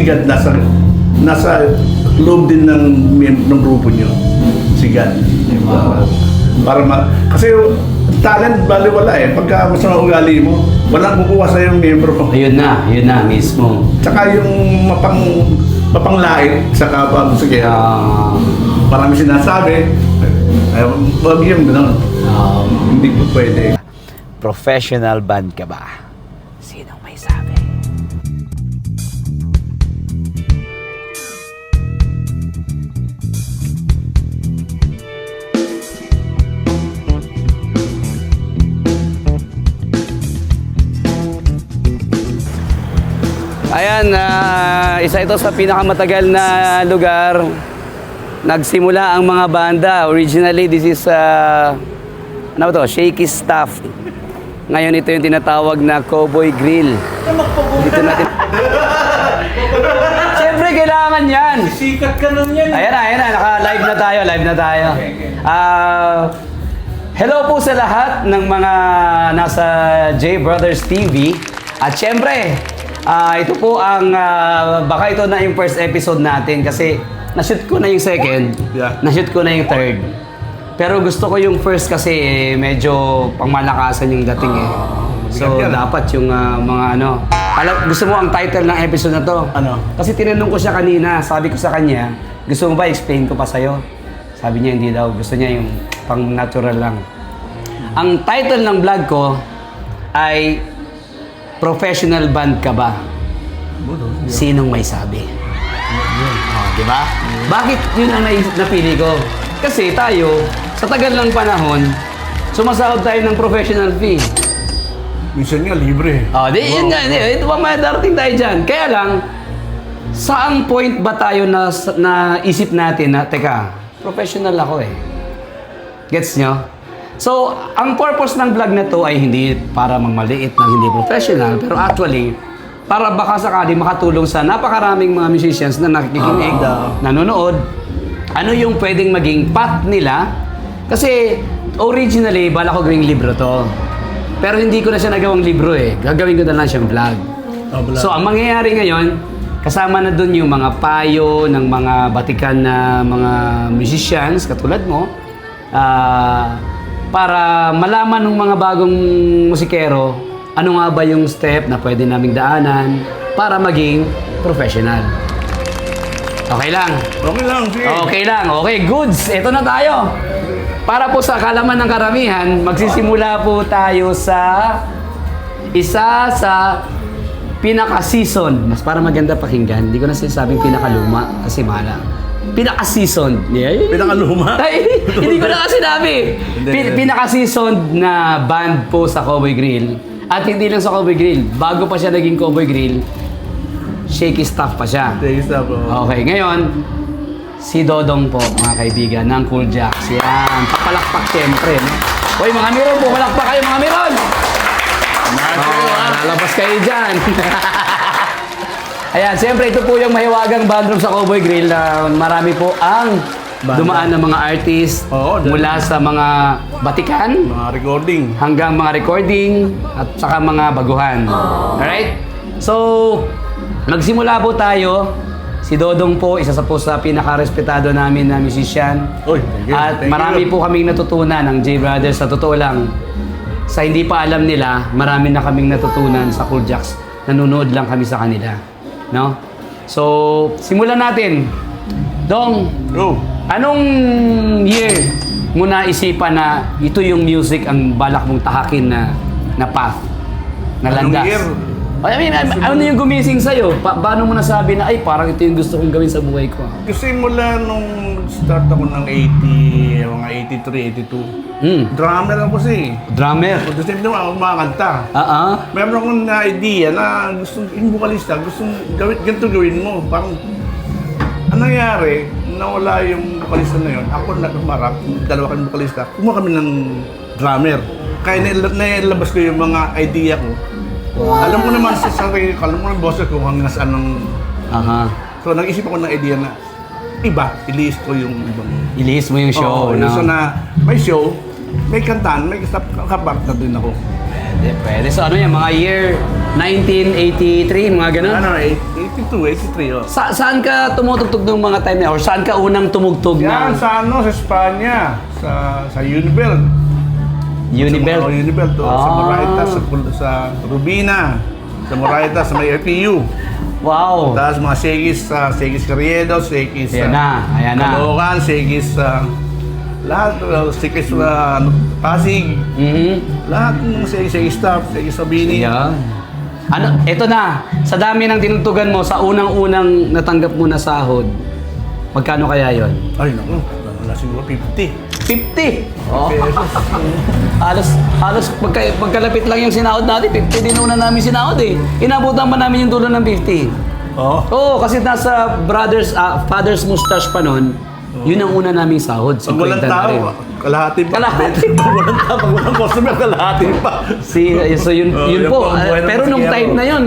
God nasa loob din ng grupo nyo. Si God. Kasi talent baliwala eh. Pagka masama ugali mo, walang kukuha sa yung membro mo. Yun na mismo. Tsaka yung mapanglait sa kapwa musikero. Marami sinasabi, wag yung gano'n. Hindi po pwede. Professional band ka ba? Sinong may sabi? Ayan, isa ito sa pinakamatagal na lugar. Nagsimula ang mga banda. Originally, this is, ano ba to? Shaky Stuff. Ngayon, ito yung tinatawag na Cowboy Grill. Dito natin. Siyempre, kailangan yan. Sikat ka nun yan. Ayan na. Naka-live na tayo. Hello po sa lahat ng mga nasa J Brothers TV. At siyempre, ito po ang, baka ito na yung first episode natin kasi na-shoot ko na yung second, na-shoot ko na yung third. Pero gusto ko yung first kasi medyo pangmalakasan yung dating eh. So dapat yung mga ano. Gusto mo ang title ng episode na to? Ano? Kasi tinanong ko siya kanina, sabi ko sa kanya, gusto mo ba explain ko pa sa'yo? Sabi niya hindi daw, gusto niya yung pang natural lang. Ang title ng vlog ko ay Professional Band Ka Ba? Sinong may sabi? Diba? Bakit yun ang napili ko? Kasi tayo, sa tagal ng panahon, sumasahod tayo ng professional fee. Minsan nga libre. Yun nga, ito pa may darating tayo dyan. Kaya lang, saang point ba tayo na isip natin na, teka, professional ako eh. Gets nyo? So, ang purpose ng vlog na to ay hindi para magmaliit ng hindi professional, pero actually, para baka sakali makatulong sa napakaraming mga musicians na nakikinig, nanonood, ano yung pwedeng maging path nila. Kasi originally, bala ko gawing libro to. Pero hindi ko na siya nagawang libro eh. Gagawin ko na lang siyang vlog. So, ang mangyayari ngayon, kasama na dun yung mga payo ng mga batikan na mga musicians, katulad mo, para malaman ng mga bagong musikero, ano nga ba yung step na pwede naming daanan para maging professional. Okay lang? Okay lang, sige. Okay lang. Okay, goods. Ito na tayo. Para po sa kalaman ng karamihan, magsisimula po tayo sa isa sa pinaka-season. Mas para maganda pakinggan. Hindi ko na sinasabing pinaka-luma kasi mahala. Pinaka-season. Yeah. Pinakaluma. Ay, hindi ko na kasi sinabi. Pinaka-season na band po sa Cowboy Grill. At hindi lang sa Cowboy Grill. Bago pa siya naging Cowboy Grill, Shaky Stuff pa siya. Shaky Stuff, Okay, ngayon, si Dodong po, mga kaibigan, ng Cool Jacks. Yan, papalakpak siyempre. No? Hoy, mga Miron po, palakpak kayo, mga Miron! Lalabas kayo dyan. Ayan, siyempre, ito po yung mahiwagang bandroom sa Cowboy Grill na marami po ang dumaan ng mga artist mula sa mga batikan, mga recording, hanggang mga recording, at saka mga baguhan. Alright? So, magsimula po tayo. Si Dodong po, isa sa pinaka-respetado namin na musician. At marami po kaming natutunan ng J Brothers. Sa totoo lang, sa hindi pa alam nila, marami na kaming natutunan sa Cool Jacks. Nanonood lang kami sa kanila. No? So, simulan natin. Dong, anong year mo naisipan na ito yung music ang balak mong tahakin na path, na landas? Anong year? I mean, ano yung gumising sa'yo? Paano mo nasabi na, ay, parang ito yung gusto kong gawin sa buhay ko? Kasi mula nung start ako ng 80, mga 83, 82, drummer ako kasi. Drummer? At the same time, ako kumakanta. Meron akong na-idea na gusto, yung vokalista, gusto ganito gawin mo. Parang, anong nangyari, nawala yung vokalista na yun. Ako nagmarap, dalawa kami vokalista, kumuha kami ng drummer. Kaya nailabas ko yung mga idea ko. Alam mo naman sa sarili, alam mo ng boses ko hanggang saan ng... So nag-isip ako ng idea na iba, ilihis ko yung ibang... Ilihis mo yung show, no? So na may show, may kantaan, may kapartner din ako. Pwede. So ano yan, mga year 1983, mga ganun? Ano, 82, 83, oh. Saan ka tumutugtog ng mga time na? Or saan ka unang tumugtog Yan, na? sa ano, sa Espanya, sa Unibel. Unibel? Sa Unibel, to, sa Ah. Moraitas, sa Rubina, sa Moraitas, sa may FPU. Wow! Tapos mga Segis Carriedo, Segis Ayan na. Caloocan, Segis lahat, Segis Pasig, lahat ng Segis staff, Segis Sabini. Yan. Ano, eto na. Sa dami ng tinugtugan mo, sa unang-unang natanggap mo na sahod, magkano kaya yon? Ay, naku, wala siguro 50. 50! Oh. Pesos. Halos pagkalapit lang yung sinahod natin, 50 din una namin sinahod eh. Inabutan pa namin yung dulo ng 50. Oo. Oo, kasi nasa father's mustache pa nun, yun ang una naming sahod. Pag walang 50 na rin. tao, kalahati pa. Kalahati. Pag walang tao, pag walang customer, kalahati pa. So yun, yun Yan po. po ang buhay ng Pero nung masikero. time na yun,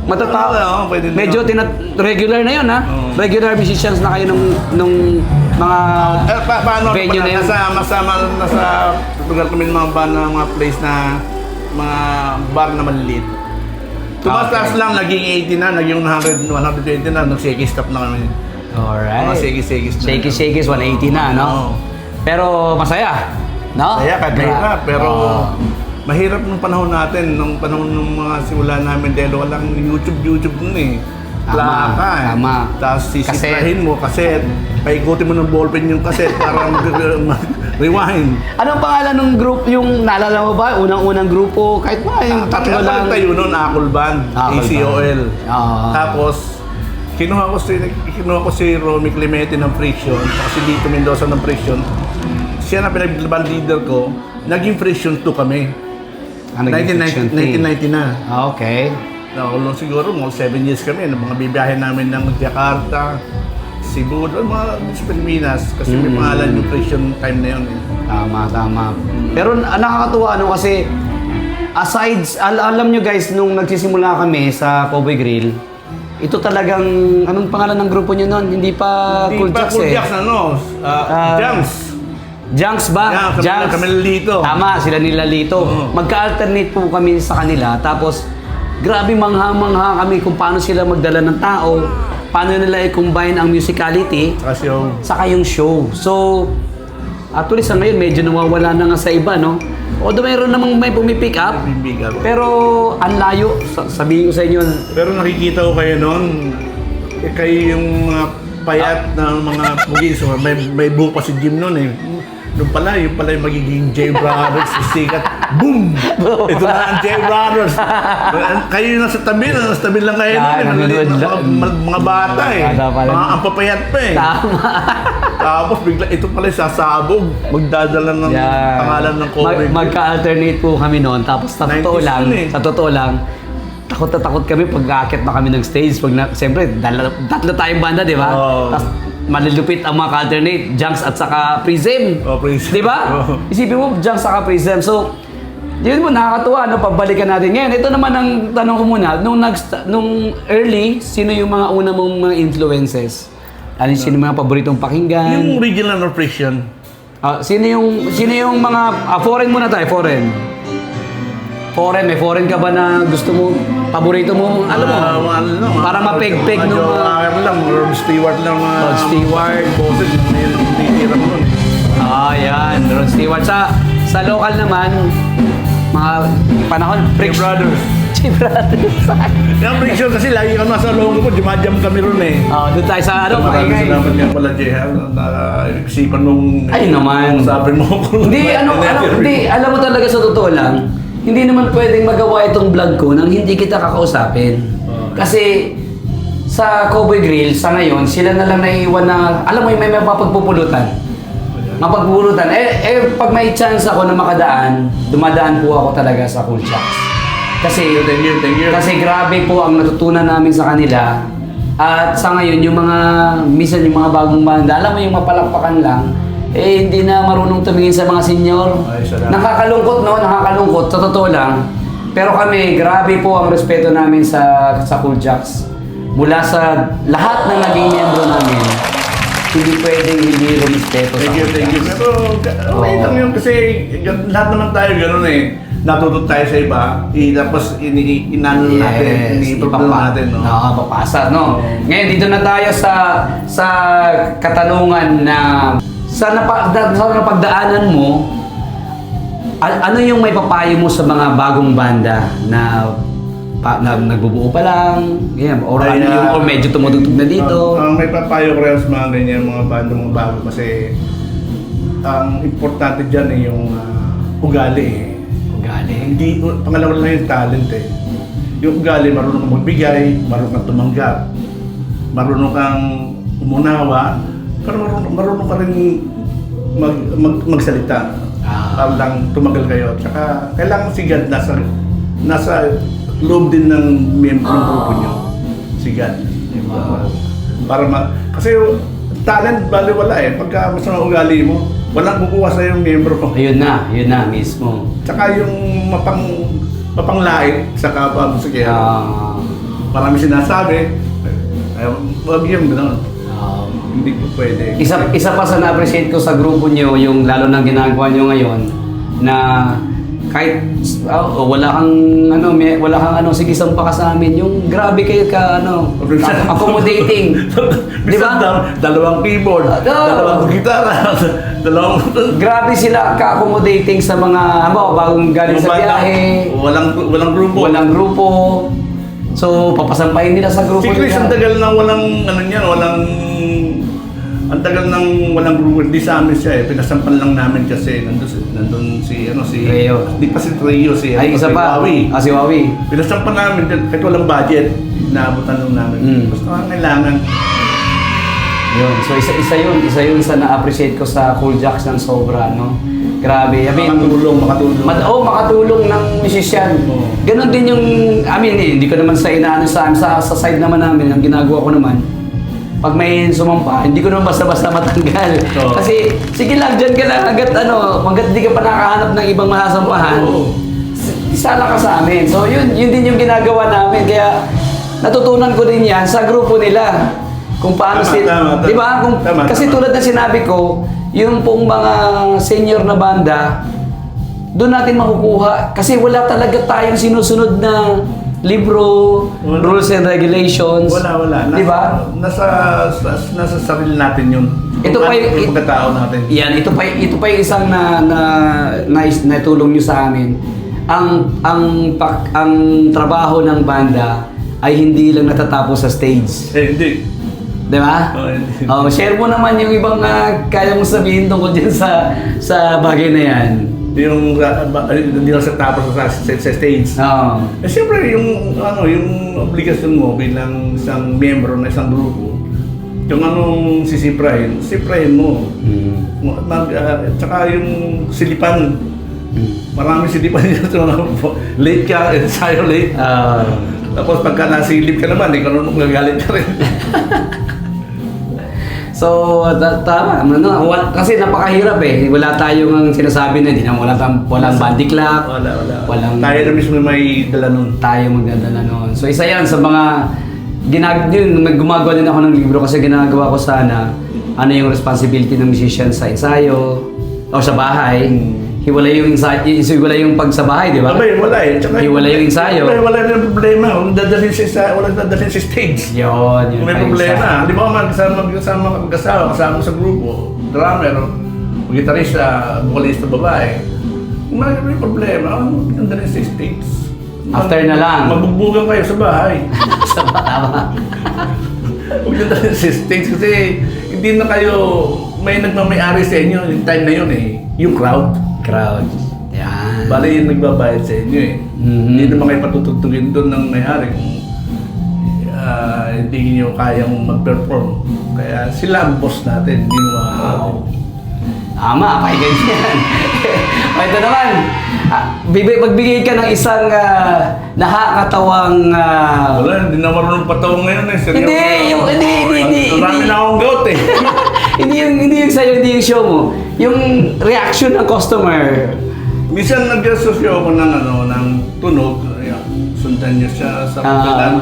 Oo, pwede na medyo yun. regular na yun ha. Oo. Regular musicians na kayo nung mga Paano venue na yun. nasa lugar kami ng mga bar na mga place na mga bar na maliliit. Tumatas Okay. lang, naging 80 na, naging 120 na, nag-shaky stop na kami. Alright. Mga shaky-shaky na. Shaky 180 na, no? Oo. Pero masaya, no? Kaya kahirap, pero Oo. mahirap nung panahon natin, nung panahon ng mga simula namin dahil walang YouTube nun eh. Tama, Plaka eh. tama. Tapos sisiprahin mo, cassette. Paikutin mo ng ballpen yung cassette para mag-rewind. Anong pangalan ng group, yung naalala mo ba? Unang-unang grupo, kahit ba yung tatlo lang. Tayo noon, Akol Band, Akol ACOL. Oo. Tapos, kinuha ko si Romy Clemente ng Friction, kasi Lito Mendoza ng Friction. Siya na pinag-band leader ko, naging Friction 2 kami. Ano naging Friction 1990 na. Okay. Nakulong siguro, mga 7 years kami. Mga bibiyahe namin ng Jakarta, Cebu, doon mga sa Pilipinas. Kasi may pangalan yung Friction time na yun. Eh. Tama. Pero nakakatuwa ano kasi aside, alam nyo guys, nung nagsisimula kami sa Cowboy Grill, ito talagang, anong pangalan ng grupo nyo nun? Hindi pa Hindi Cool pa Jacks Cool eh. Jacks, ano? Junks. Junks ba? Yeah, kami Lito. Tama, sila nila Lito. Oo. Magka-alternate po kami sa kanila. Tapos, grabe mangha-mangha kami kung paano sila magdala ng tao, paano nila i-combine ang musicality, Kasi yung saka yung show. So, actually sa ngayon, medyo nawawala na nga sa iba, no? Although mayroon namang may pumipick up, bibigan. pero ang layo, sabihin ko sa inyo, Pero nakikita ko kayo noon, kayo yung mga payat na mga bugis. May buhok pa si Jim noon eh. Yung pala yung magiging J Brothers, sikat. Boom! Ito na ang J Brothers. Kayo yung nasa tabi lang kayo noon. nanonood lang. Mga bata eh. Bata pa lang. Mga ampapayat pa eh. tama. Tapos bigla, ito pala yung sasabog. Magdadala ng pangalan ng cover. Magka-alternate po kami noon. Tapos sa 90s totoo lang, yun eh. takot na takot kami pag aakit na kami ng stage. Siyempre, tatlo tayong banda, di ba? Oo. Tapos malilupit ang mga alternate, Junks at saka Prism. Oh, Prism. Di ba? Oo. Isipin mo, Junks saka Prism. So, yun mo, nakakatuwa, no? Pabalikan natin ngayon. Ito naman ang tanong ko muna, nung early, sino yung mga una mong mga influences? Ano sino yung mga paboritong pakinggan? Yung original Friction. Sino yung mga foreign muna tayo, foreign. May foreign ka ba na gusto mo, paborito mo, alam mo? Para mapeg-peg nung mga... lang, Rod Stewart lang. Rod Stewart. Boses, yung titira mo nun. Yan, Rod Stewart. Sa local naman, mga panahon, J Brothers. J Brothers. Yung Friction kasi lagi kami nasa logo ko, jumajam kami ron eh. Doon tayo sa Maraming maingay. salamat nga pala, Jay. Isipan nung... Ay, naman. Usapin mo ako. Hindi, alam mo talaga sa totoo lang, hindi naman pwedeng magawa itong vlog ko nang hindi kita kakausapin. Kasi sa Cowboy Grill, sa ngayon, sila na lang naiiwan na, alam mo, may mapapagpupulutan. Pag may chance ako na makadaan, dumadaan po ako talaga sa Cool Jacks. Kasi, Thank you. kasi grabe po ang natutunan namin sa kanila. At sa ngayon, yung mga, minsan yung mga bagong banda, alam mo yung mapalakpakan lang, hindi na marunong tumingin sa mga senior. Ay, salamat. Nakakalungkot, no? Nakakalungkot, sa totoo lang. Pero kami, grabe po ang respeto namin sa Cool Jacks. Mula sa lahat ng naging miyembro namin, hindi pwedeng hindi rumispeto sa Thank you. audience. Pero okay lang yun kasi lahat naman tayo gano'n eh. Natuto tayo sa iba, tapos inano natin, i-improve natin, no? Papasa, no? Ngayon, dito na tayo sa katanungan na sa napagdaanan mo, ano yung may papayo mo sa mga bagong banda na nagbubuo pa lang, ganyan, or ano yung or medyo tumutugtog na dito? May papayo ko rin sa mga ganyan, mga banda, mga bago kasi ang importante dyan eh yung ugali eh. Galing. Hindi, pangalawa lang yung talent eh. Yung ugali, marunong kang magbigay, marunong kang tumanggap, marunong kang umunawa, pero marunong ka rin magsalita. Para lang tumagal kayo. Tsaka kailangan sigad nasa loob din ng miyembro ng grupo nyo. Sigad. Kasi talent, bali wala eh. Pagka masama ugali mo, walang kukuha sa yung miyembro ko. Yun na mismo. Tsaka yung mapanglait sa kapwa musikero. Marami sinasabi, wag yung gano'n. Hindi ko pwede. Isa pa sa na-appreciate ko sa grupo nyo, yung lalo na ginagawa nyo ngayon, na kahit wala kang sige sampa ka sa amin, yung grabe kayo accommodating. Di ba? Dalawang keyboard, dalawang gitara, grabe sila ka-accommodating sa mga bagong galing sa biyahe. Walang grupo. Walang grupo. So, papasampahin nila sa grupo Si Chris, ang tagal nang ang tagal nang walang grupo. Hindi sa amin siya eh. Pinasampan lang namin kasi nandun si Reo. Hindi pa si Reo, Ay, isa pa. Wawi. Si Wawi. Pinasampan namin kahit walang budget. Naabutan lang namin. Basta kailangan. Yun. So, isa yun sa na-appreciate ko sa Cool Jacks ng sobra, no? Grabe. Makatulong. Makatulong ng musician. Ganon din yung, hindi ko naman sa inaano sa side naman namin, ang ginagawa ko naman, pag may sumampa, hindi ko naman basta-basta matanggal. Kasi, sige lang, dyan ka lang, hanggat hindi ka pa nakahanap ng ibang masasampahan, isala ka sa amin. So, yun din yung ginagawa namin. Kaya, natutunan ko din yan sa grupo nila. Kung paano sila, di ba? Kasi tulad na sinabi ko, yung pong mga senior na banda, doon natin makukuha. Kasi wala talaga tayong sinusunod na libro, rules and regulations. Wala. Di ba? Nasa sarili natin yun. Ito pa yung pagkatao natin. Yan, ito pa yung isang natulong nyo sa amin. Ang trabaho ng banda ay hindi lang natatapos sa stage. Hindi. Di ba? Share mo naman yung ibang kaya mong sabihin tungkol dyan sa bagay na yan. Yung hindi lang sa tapos sa stage. Siyempre yung obligasyon mo bilang isang miyembro ng isang grupo, yung sisiprahin mo. Tsaka yung silipan. Maraming silipan yun. Late ka, ensayo late. Tapos pagka nasilip ka naman, ikaw naman magagalit ka rin. So, tama. Kasi napakahirap eh. Wala tayong sinasabi na walang body clock. Wala. Tayo na mismo may dala nun. Tayo magdadala nun. So, isa yan sa mga gumagawa din ako ng libro kasi ginagawa ko sana yung responsibility ng musician sa ensayo o sa bahay. Hiwalay yung pag sa bahay, di ba? Wala eh. Hiwalay yung ensayo. Wala yung problema. Walang dadalhin sa stage. Yun May problema. Di ba magkasama sa grupo, drummer, gitarista, vocalista, babae. May problema. Ang dadalhin sa stage. After na lang. Magbugbugan kayo sa bahay. Sa tama. Huwag nyo dadalhin sa stage kasi hindi na kayo may nagmamayari sa inyo yung time na yun eh. Yung crowd. Yan. Bali yung nagbabayad sa inyo eh. Hindi naman kayo patutugtugin doon ng may-ari kung hindi nyo kayang mag-perform. Kaya sila ang boss natin, hindi mo Tama, pakinggan yan. Ito naman, magbigay ka ng isang nakakatawang... Wala, hindi na marunong patawang ngayon eh. Hindi. Marami na akong gout eh. Hindi yung sa'yo, hindi yung show mo. Yung reaction ng customer. Minsan nag-assosyo ako ng tunog. Sundan niya siya sa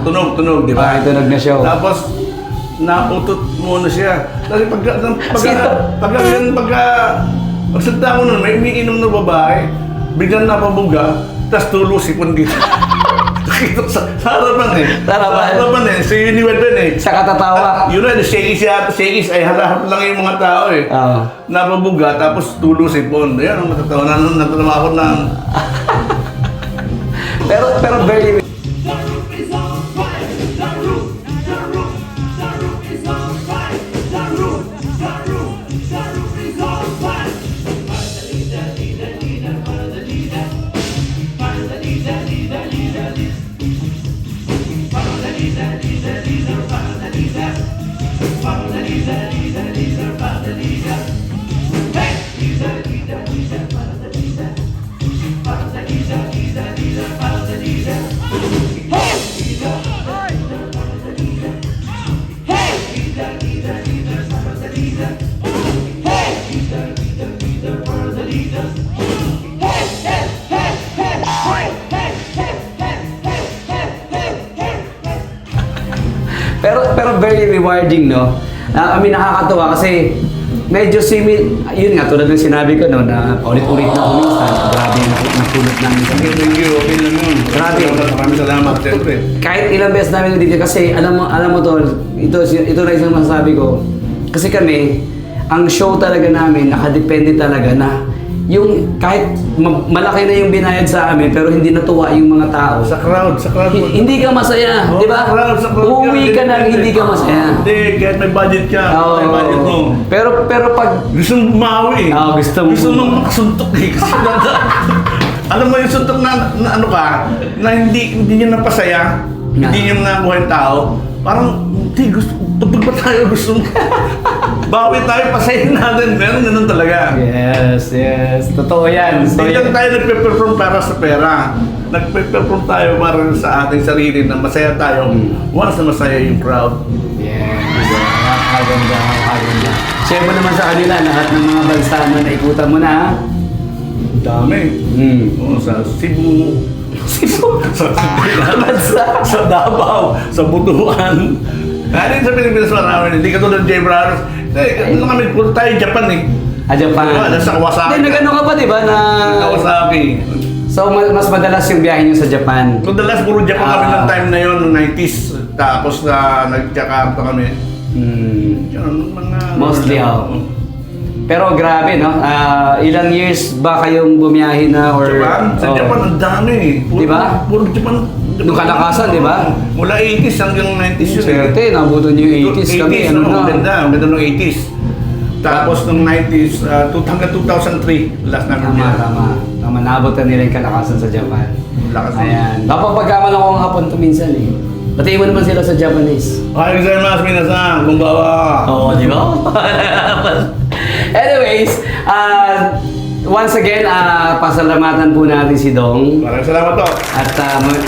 tunog, di ba? Tunog na show. Tapos, nautot mo na siya. Kasi Sino? pagsalita ko nun, may umiinom na babae, biglang napabuga, tapos tulo sipon dito. Nakita sa harapan eh. Sa harapan? Sa harapan eh. Si Uniwedon eh. Sa katatawa. Yun na, shakis yata. Shakis ay harap lang yung mga tao eh. Oo. Napabuga, tapos tulo sipon. Ayan, ang matatawa. Natatawa ako ng... Pero very... The roof is on fire. The roof is on fire. The roof is on fire. Find the leader. Find the leader. Find the leader. Follow the leader. Follow the leader. Follow the leader. Follow the leader. Hey, leader. Follow the leader. Follow the leader. Follow the leader. Hey, leader. Follow the leader. Hey, leader. Follow the leader. Hey, leader. Follow the leader. Pero very rewarding, no? I mean, nakakatuwa kasi medyo yun nga, tulad ng sinabi ko, no, na ulit-ulit na kuminsan, grabe yung napulot namin sa Thank you. Okay lang yun. Grabe. Maraming salamat. Siyempre. kahit ilang beses namin dito kasi alam mo tol, ito na isang masasabi ko. Kasi kami, ang show talaga namin nakadepende talaga na yung kahit malaki na yung binayad sa amin pero hindi natuwa yung mga tao. Sa crowd. Hindi ka masaya, Oo, di ba? sa crowd Uuwi ka na hindi ka masaya. Hindi, kahit may budget ka. Oo. May budget mo. Pero pag Gusto mong bumawi. Oo, gusto mo. mong makasuntok eh. Kasi alam mo yung suntok na ano ka, na hindi niya napasaya, Na. hindi niya nakuha yung tao, parang, hindi, tupag pa tayo, gusto mo. Bawi tayo, pasayin natin. Ganun talaga. Yes. Totoo yan. So, Hindi lang tayo nagpe-perform para sa pera. Nagpe-perform tayo para sa ating sarili na masaya tayo. Once na masaya yung crowd. yes. Nakakaganda. Share mo naman sa kanila lahat ng mga bansa na naikutan mo na. Ang dami. Oo, sa Cebu, sa Bansa. sa Davao, sa Butuan. Dahil sa Pilipinas marami, hindi katulad J Brothers. Ano kami, puro tayo Japan eh. Japan. Diba, nasa Kawasaki. Hindi, nag-ano ka pa, di ba? Kawasaki. So, mas madalas yung biyahe nyo sa Japan. Madalas puro Japan kami Ah. ng time na yun, 90s. Tapos nag-Jakarta kami. Yun, mga... Mostly, Pero grabe, no? Ilang years ba kayong bumiyahe na or... Japan? Sa Oh. Japan, ang dami eh. Di ba? Puro Japan. Nung kalakasan, di ba? Mula 80s hanggang 90s yun. Swerte, nabutan nyo yung 80s kami. Ano na? Maganda nung 80s. Tapos nung 90s, hanggang 2003, last namin yan. Tama. Nabutan nila yung kalakasan sa Japan. Lakas. Ayan. Napapagkaman ako ng hapon to minsan eh. Batiin mo naman sila sa Japanese. Hi, gozaimasu minasan. Konbawa. Oo, di ba? Anyways, once again, pasalamatan po natin si Dong. Maraming salamat to. At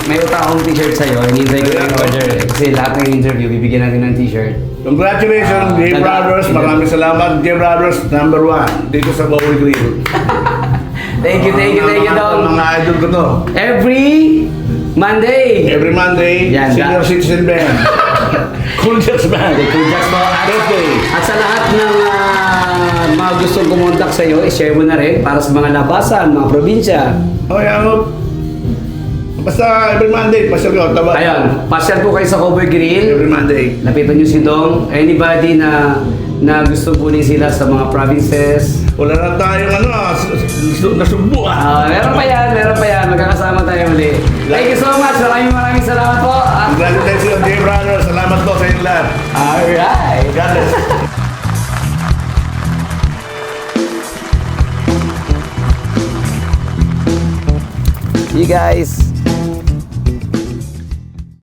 may utang akong t-shirt sa'yo. Hinihintay ko yung order. Kasi lahat ng interview, bibigyan natin ng t-shirt. Congratulations, J Brothers. Maraming salamat. J Brothers, number 1 dito sa Bowie Grill. Thank you, Dong. Mga idol ko to. Every Monday. Every Monday, Yan, Senior Citizen Band. Cool Jacks Band. Cool Jacks po. Thursday. At sa lahat ng mga gustong kumontak sa iyo, i-share mo na rin para sa mga labasan, mga probinsya. Okay, basta every Monday, pasyal ko. Taba. Ayun, pasyal po kayo sa Cowboy Grill. Every Monday. Lapitan nyo si Dong. Anybody na gusto punin sila sa mga provinces. Wala na tayong nasubo Meron pa yan. Magkakasama tayo muli. Thank you so much. Maraming salamat po. Congratulations, J Brothers. Salamat po sa inyong lahat. Alright. God bless. See you guys.